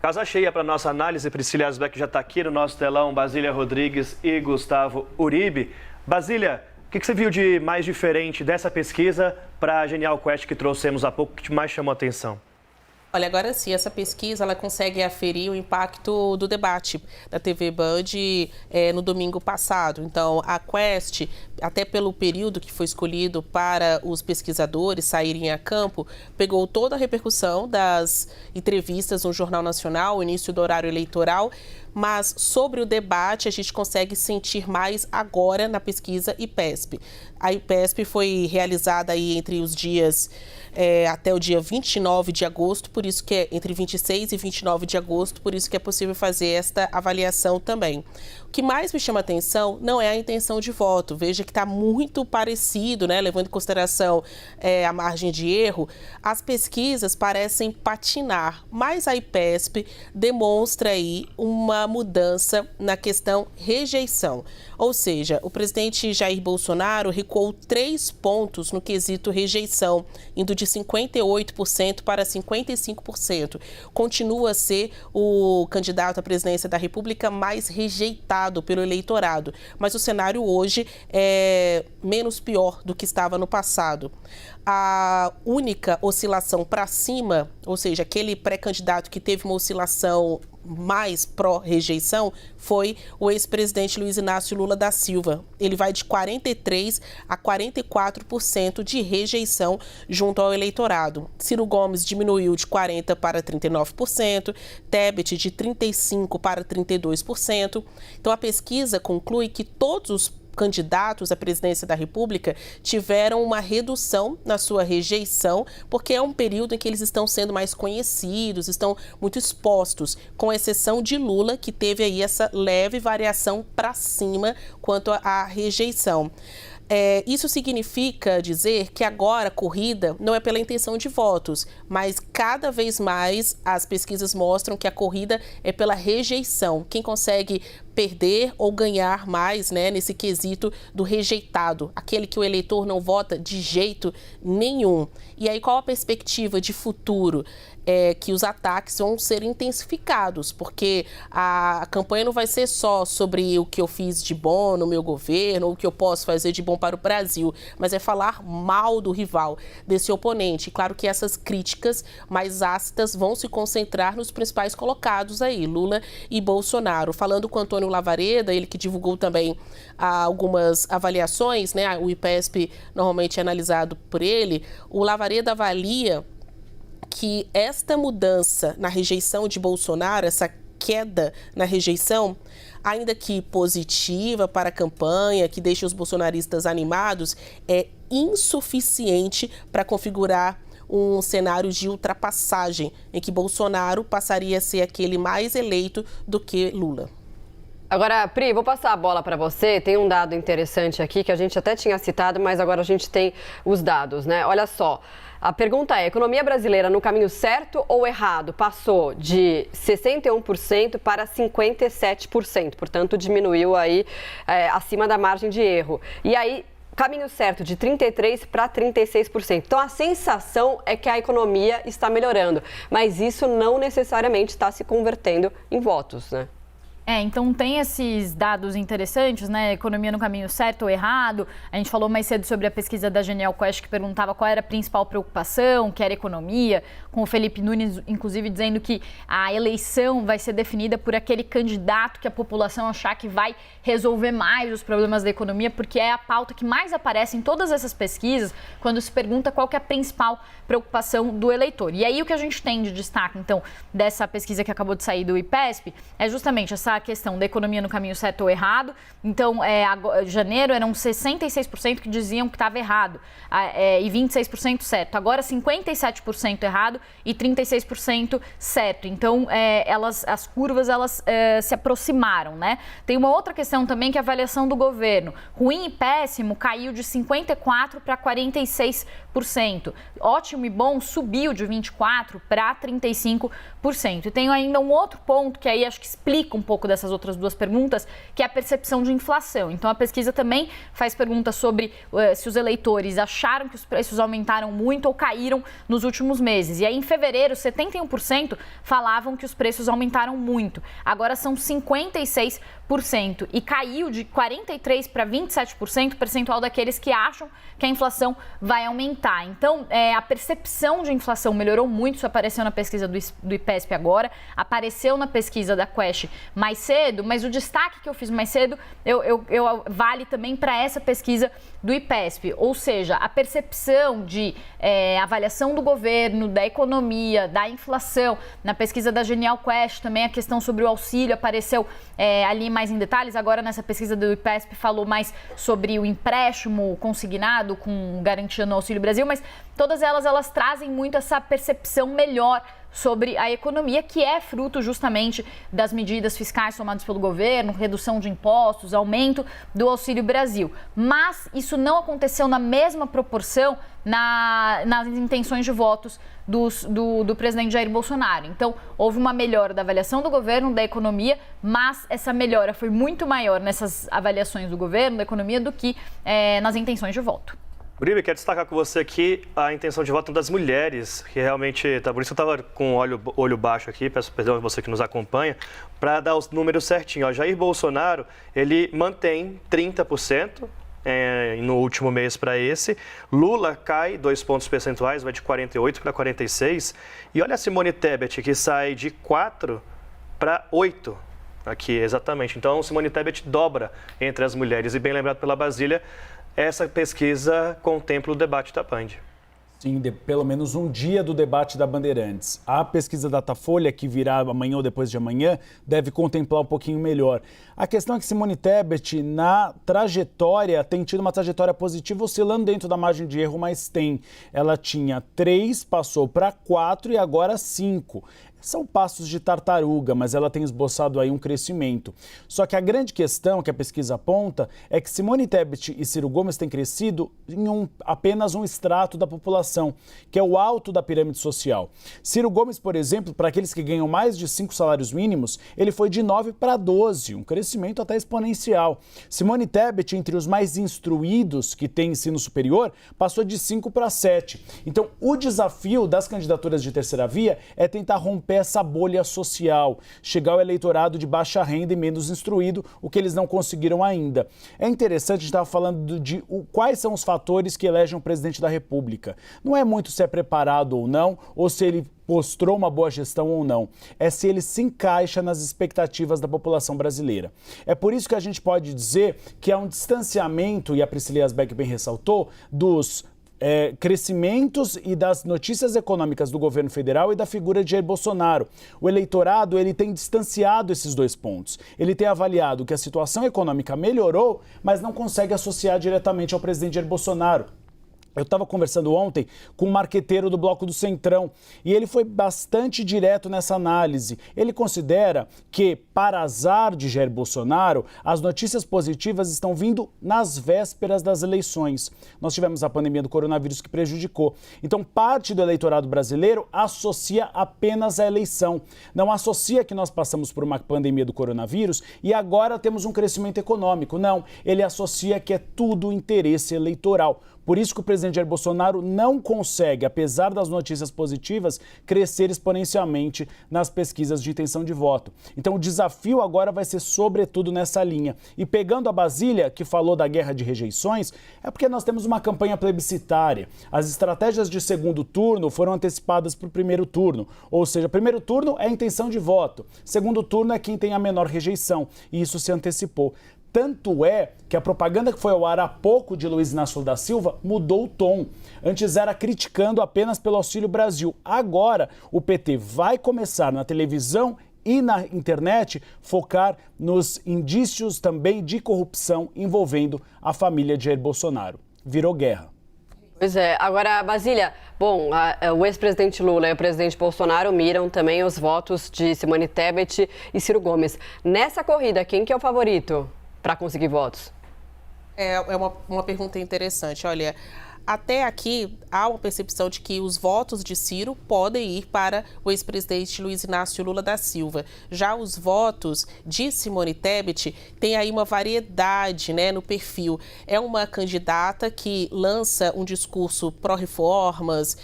Casa cheia para nossa análise. Priscila Asbeck já está aqui no nosso telão, Basília Rodrigues e Gustavo Uribe. Basília, o que você viu de mais diferente dessa pesquisa para a Genial Quest que trouxemos há pouco, que mais chamou a atenção? Olha, agora sim, essa pesquisa ela consegue aferir o impacto do debate da TV Band no domingo passado. Então, a Quest, até pelo período que foi escolhido para os pesquisadores saírem a campo, pegou toda a repercussão das entrevistas no Jornal Nacional, o início do horário eleitoral, mas sobre o debate a gente consegue sentir mais agora na pesquisa IPESP. A IPESP foi realizada aí entre os dias até o dia 29 de agosto, por isso que é entre 26 e 29 de agosto, por isso que é possível fazer esta avaliação também. O que mais me chama a atenção não é a intenção de voto. Veja que está muito parecido, né? Levando em consideração a margem de erro, as pesquisas parecem patinar, mas a IPESP demonstra aí uma mudança na questão rejeição. Ou seja, o presidente Jair Bolsonaro recuou 3 pontos no quesito rejeição, indo de 58% para 55%. Continua a ser o candidato à presidência da República mais rejeitado pelo eleitorado, mas o cenário hoje é menos pior do que estava no passado. A única oscilação para cima, ou seja, aquele pré-candidato que teve uma oscilação mais pró-rejeição, foi o ex-presidente Luiz Inácio Lula da Silva. Ele vai de 43% a 44% de rejeição junto ao eleitorado. Ciro Gomes diminuiu de 40% para 39%, Tebet de 35% para 32%. Então, a pesquisa conclui que todos os candidatos à presidência da República tiveram uma redução na sua rejeição, porque é um período em que eles estão sendo mais conhecidos, estão muito expostos, com exceção de Lula, que teve aí essa leve variação para cima quanto à rejeição. Isso significa dizer que agora a corrida não é pela intenção de votos, mas cada vez mais as pesquisas mostram que a corrida é pela rejeição. Quem consegue perder ou ganhar mais, né, nesse quesito do rejeitado, aquele que o eleitor não vota de jeito nenhum. E aí qual a perspectiva de futuro? Que os ataques vão ser intensificados, porque a campanha não vai ser só sobre o que eu fiz de bom no meu governo, ou o que eu posso fazer de bom para o Brasil, mas é falar mal do rival, desse oponente. E claro que essas críticas mais ácidas vão se concentrar nos principais colocados aí, Lula e Bolsonaro. Falando com Antônio Lavareda, ele que divulgou também algumas avaliações, né? O IPESP normalmente é analisado por ele. O Lavareda avalia que esta mudança na rejeição de Bolsonaro, essa queda na rejeição, ainda que positiva para a campanha, que deixa os bolsonaristas animados, é insuficiente para configurar um cenário de ultrapassagem, em que Bolsonaro passaria a ser aquele mais eleito do que Lula. Agora, Pri, vou passar a bola para você. Tem um dado interessante aqui que a gente até tinha citado, mas agora a gente tem os dados, né? Olha só. A pergunta é, a economia brasileira no caminho certo ou errado? Passou de 61% para 57%, portanto diminuiu aí acima da margem de erro. E aí, caminho certo de 33% para 36%. Então a sensação é que a economia está melhorando, mas isso não necessariamente está se convertendo em votos, né? Então tem esses dados interessantes, né? Economia no caminho certo ou errado. A gente falou mais cedo sobre a pesquisa da Genial Quest, que perguntava qual era a principal preocupação, que era economia, com o Felipe Nunes, inclusive, dizendo que a eleição vai ser definida por aquele candidato que a população achar que vai resolver mais os problemas da economia, porque é a pauta que mais aparece em todas essas pesquisas, quando se pergunta qual que é a principal preocupação do eleitor. E aí o que a gente tem de destaque, então, dessa pesquisa que acabou de sair do IPESP, é justamente essa questão da economia no caminho certo ou errado. Então, em janeiro eram 66% que diziam que estava errado e 26% certo. Agora 57% errado e 36% certo. Então, as curvas se aproximaram, né? Tem uma outra questão também que é a avaliação do governo. Ruim e péssimo caiu de 54% para 46%. Ótimo e bom subiu de 24% para 35%. E tem ainda um outro ponto que aí acho que explica um pouco pouco dessas outras duas perguntas, que é a percepção de inflação. Então, a pesquisa também faz perguntas sobre se os eleitores acharam que os preços aumentaram muito ou caíram nos últimos meses. E aí, em fevereiro, 71% falavam que os preços aumentaram muito. Agora são 56%. E caiu de 43% para 27% o percentual daqueles que acham que a inflação vai aumentar. Então, a percepção de inflação melhorou muito. Isso apareceu na pesquisa do IPESP agora, apareceu na pesquisa da Quest mais cedo, mas o destaque que eu fiz mais cedo vale também para essa pesquisa do IPESP. Ou seja, a percepção de avaliação do governo, da economia, da inflação. Na pesquisa da Genial Quest também a questão sobre o auxílio apareceu ali mais em detalhes. Agora, nessa pesquisa do IPESP, falou mais sobre o empréstimo consignado com garantia no Auxílio Brasil, mas todas elas trazem muito essa percepção melhor sobre a economia, que é fruto justamente das medidas fiscais tomadas pelo governo, redução de impostos, aumento do Auxílio Brasil. Mas isso não aconteceu na mesma proporção nas intenções de votos do presidente Jair Bolsonaro. Então, houve uma melhora da avaliação do governo, da economia, mas essa melhora foi muito maior nessas avaliações do governo, da economia, do que nas intenções de voto. Uribe, quero destacar com você aqui a intenção de voto das mulheres, que realmente, por isso eu estava com o olho baixo aqui, peço perdão a você que nos acompanha, para dar os números certinhos. Jair Bolsonaro, ele mantém 30%, no último mês para esse. Lula cai 2 pontos percentuais, vai de 48 para 46. E olha a Simone Tebet, que sai de 4 para 8. Aqui, exatamente. Então, Simone Tebet dobra entre as mulheres. E bem lembrado pela Basília, essa pesquisa contempla o debate da Band. Sim, pelo menos um dia do debate da Bandeirantes. A pesquisa Datafolha, que virá amanhã ou depois de amanhã, deve contemplar um pouquinho melhor. A questão é que Simone Tebet, na trajetória, tem tido uma trajetória positiva, oscilando dentro da margem de erro, mas tem. Ela tinha 3, passou para 4 e agora 5. São passos de tartaruga, mas ela tem esboçado aí um crescimento. Só que a grande questão que a pesquisa aponta é que Simone Tebet e Ciro Gomes têm crescido em apenas um extrato da população, que é o alto da pirâmide social. Ciro Gomes, por exemplo, para aqueles que ganham mais de 5 salários mínimos, ele foi de 9 para 12, um crescimento até exponencial. Simone Tebet, entre os mais instruídos que têm ensino superior, passou de 5 para 7. Então, o desafio das candidaturas de terceira via é tentar romper essa bolha social, chegar ao eleitorado de baixa renda e menos instruído, o que eles não conseguiram ainda. É interessante, a gente estava falando de quais são os fatores que elegem o presidente da República. Não é muito se é preparado ou não, ou se ele mostrou uma boa gestão ou não. É se ele se encaixa nas expectativas da população brasileira. É por isso que a gente pode dizer que há um distanciamento, e a Priscila Yasbeck bem ressaltou, dos crescimentos e das notícias econômicas do governo federal e da figura de Jair Bolsonaro. O eleitorado, ele tem distanciado esses dois pontos. Ele tem avaliado que a situação econômica melhorou, mas não consegue associar diretamente ao presidente Jair Bolsonaro. Eu estava conversando ontem com um marqueteiro do Bloco do Centrão e ele foi bastante direto nessa análise. Ele considera que, para azar de Jair Bolsonaro, as notícias positivas estão vindo nas vésperas das eleições. Nós tivemos a pandemia do coronavírus que prejudicou. Então, parte do eleitorado brasileiro associa apenas a eleição. Não associa que nós passamos por uma pandemia do coronavírus e agora temos um crescimento econômico. Não, ele associa que é tudo interesse eleitoral. Por isso que o presidente Jair Bolsonaro não consegue, apesar das notícias positivas, crescer exponencialmente nas pesquisas de intenção de voto. Então o desafio agora vai ser sobretudo nessa linha. E pegando a Basília, que falou da guerra de rejeições, é porque nós temos uma campanha plebiscitária. As estratégias de segundo turno foram antecipadas para o primeiro turno. Ou seja, primeiro turno é a intenção de voto, segundo turno é quem tem a menor rejeição. E isso se antecipou. Tanto é que a propaganda que foi ao ar há pouco de Luiz Inácio da Silva mudou o tom. Antes era criticando apenas pelo Auxílio Brasil. Agora o PT vai começar na televisão e na internet focar nos indícios também de corrupção envolvendo a família de Jair Bolsonaro. Virou guerra. Pois é. Agora, Basília, bom, o ex-presidente Lula e o presidente Bolsonaro miram também os votos de Simone Tebet e Ciro Gomes. Nessa corrida, quem que é o favorito para conseguir votos? É uma pergunta interessante. Olha, até aqui há uma percepção de que os votos de Ciro podem ir para o ex-presidente Luiz Inácio Lula da Silva. Já os votos de Simone Tebet têm aí uma variedade, né, no perfil. É uma candidata que lança um discurso pró-reformas,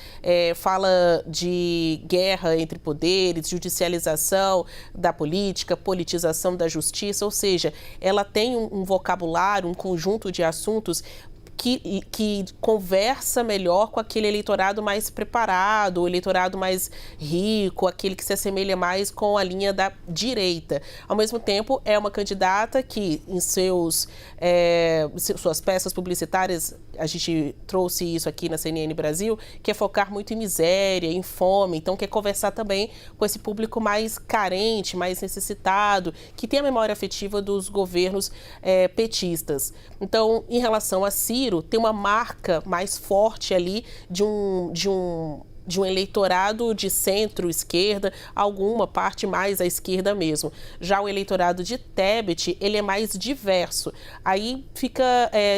fala de guerra entre poderes, judicialização da política, politização da justiça, ou seja, ela tem um vocabulário, um conjunto de assuntos que conversa melhor com aquele eleitorado mais preparado, o eleitorado mais rico, aquele que se assemelha mais com a linha da direita. Ao mesmo tempo, é uma candidata que, em suas peças publicitárias, a gente trouxe isso aqui na CNN Brasil, quer focar muito em miséria, em fome, então quer conversar também com esse público mais carente, mais necessitado, que tem a memória afetiva dos governos petistas. Então, em relação a Ciro, tem uma marca mais forte ali de um eleitorado de centro-esquerda, alguma parte mais à esquerda mesmo. Já o eleitorado de Tebet, ele é mais diverso. Aí fica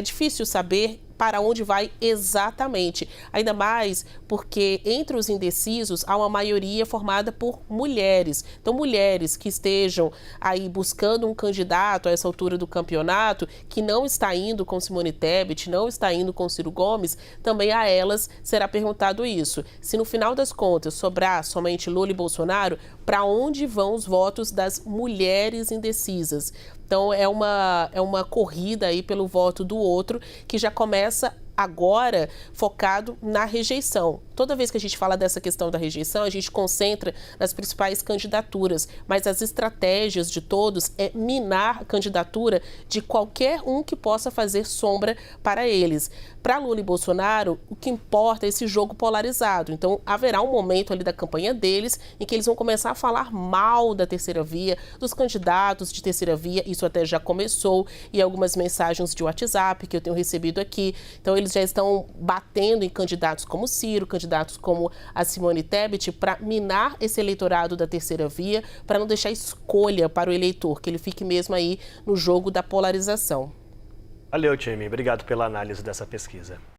difícil saber para onde vai exatamente. Ainda mais porque entre os indecisos há uma maioria formada por mulheres. Então, mulheres que estejam aí buscando um candidato a essa altura do campeonato, que não está indo com Simone Tebet, não está indo com Ciro Gomes, também a elas será perguntado isso. Se no final das contas sobrar somente Lula e Bolsonaro, para onde vão os votos das mulheres indecisas? Então, é uma corrida aí pelo voto do outro, que já começa agora focado na rejeição. Toda vez que a gente fala dessa questão da rejeição, a gente concentra nas principais candidaturas, mas as estratégias de todos é minar a candidatura de qualquer um que possa fazer sombra para eles. Para Lula e Bolsonaro, o que importa é esse jogo polarizado. Então, haverá um momento ali da campanha deles em que eles vão começar a falar mal da terceira via, dos candidatos de terceira via. Isso até já começou, e algumas mensagens de WhatsApp que eu tenho recebido aqui. Então, eles já estão batendo em candidatos como Ciro, candidatos como a Simone Tebet, para minar esse eleitorado da terceira via, para não deixar escolha para o eleitor, que ele fique mesmo aí no jogo da polarização. Valeu, time. Obrigado pela análise dessa pesquisa.